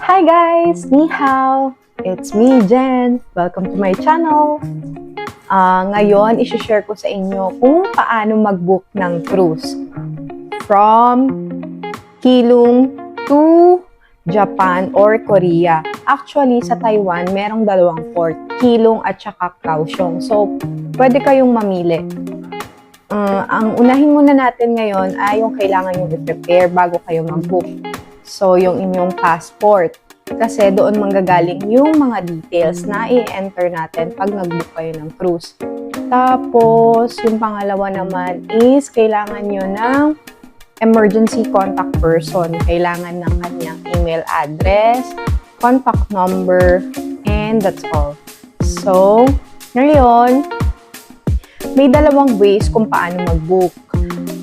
Hi guys! Ni hao! It's me, Jen. Welcome to my channel. Ngayon, isi-share ko sa inyo kung paano mag-book ng cruise from Keelung to Japan or Korea. Actually, sa Taiwan, merong dalawang port, Keelung at saka Kaohsiung. So, pwede kayong mamili. Ang unahin muna natin ngayon ay yung kailangan yung i-prepare bago kayo mag-book. So, yung inyong passport. Kasi doon manggagaling yung mga details na i-enter natin pag nag-book kayo ng cruise. Tapos, yung pangalawa naman is kailangan nyo ng emergency contact person. Kailangan ng kanyang email address, contact number, and that's all. So, ngayon, may dalawang ways kung paano mag-book.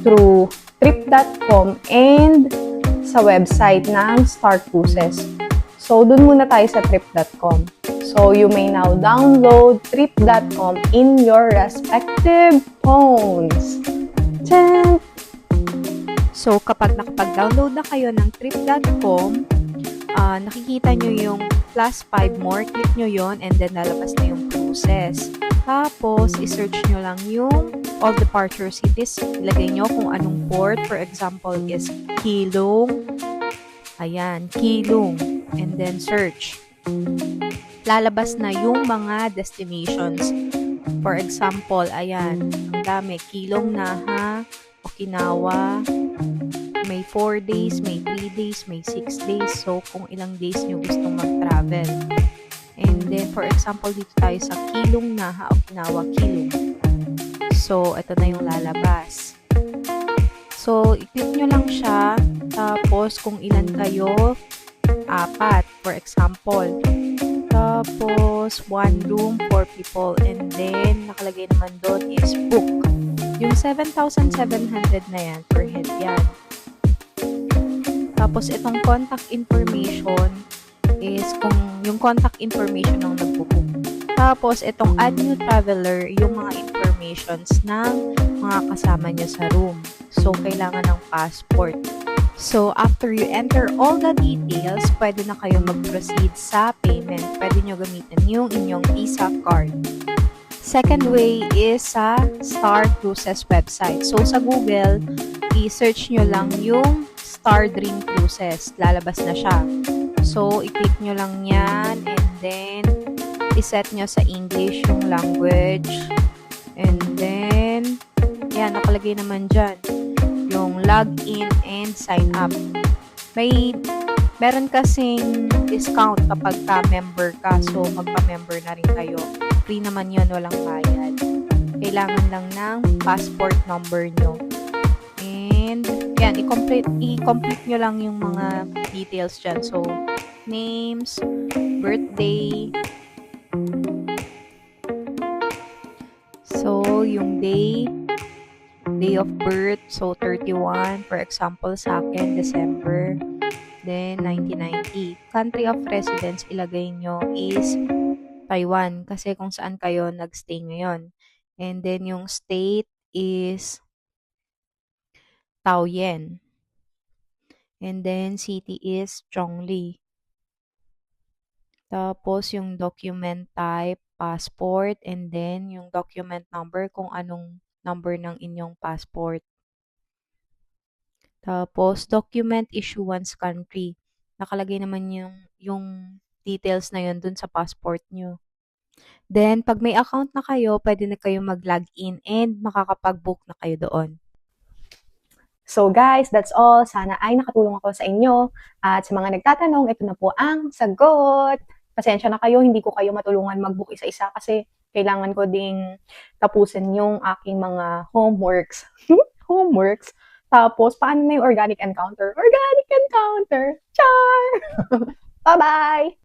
Through trip.com and sa website ng Star Cruises. So, dun muna tayo sa trip.com. So, you may now download trip.com in your respective phones. Tadaan! So, kapag nakapag-download na kayo ng trip.com, nakikita nyo yung +5 more, click nyo yon and then lalabas na yung cruises. Tapos, isearch nyo lang yung all departure cities. Ilagay nyo kung anong port. For example, is Keelung. Ayan, Keelung. And then, search. Lalabas na yung mga destinations. For example, ayan, ang dami. Keelung, Naha, Okinawa. May 4 days, may 3 days, may 6 days. So, kung ilang days nyo gustong mag-travel. And then, for example, dito tayo sa Keelung, Naha, Okinawa, Keelung. So, ito na yung lalabas. So, i-click nyo lang siya. Tapos, kung ilan kayo, 4, for example. Tapos, 1 room, 4 people. And then, nakalagay naman doon is book. Yung 7,700 na yan, per head yan. Tapos, itong contact information is kung yung contact information ng nagbo-book. Tapos, itong add new traveler, yung mga informations ng mga kasama nyo sa room. So, kailangan ng passport. So, after you enter all the details, pwede na kayo mag-proceed sa payment. Pwede nyo gamitin yung inyong Visa card. Second way is sa Star Cruises website. So, sa Google, i-search nyo lang yung Star Dream Cruises. Lalabas na siya. So, i-click nyo lang yan and then i-set nyo sa English yung language. And then, yan, nakalagay naman dyan yung login and sign up. Meron kasing discount kapag ka-member ka. So, magpa-member na rin kayo. Free naman yun, walang bayad. Kailangan lang ng passport number nyo. And, yan, i-complete nyo lang yung mga details dyan. So, names, birthday. So, yung day of birth. So, 31. For example, sa akin, December. Then, 1990. Country of residence, ilagay nyo is Taiwan. Kasi kung saan kayo nagstay ngayon. And then, yung state is Taoyuan. And then, city is Zhongli. Tapos, yung document type, passport. And then, yung document number, kung anong number ng inyong passport. Tapos, document issuance country. Nakalagay naman yung details na yun dun sa passport nyo. Then, pag may account na kayo, pwede na kayo mag-login and makakapag-book na kayo doon. So guys, that's all. Sana ay nakatulong ako sa inyo. At sa mga nagtatanong, ito na po ang sagot. Pasensya na kayo, hindi ko kayo matulungan mag-book isa-isa kasi kailangan ko ding tapusin yung aking mga homeworks. Homeworks. Tapos, paano na yung organic encounter? Organic encounter! Char! Bye-bye!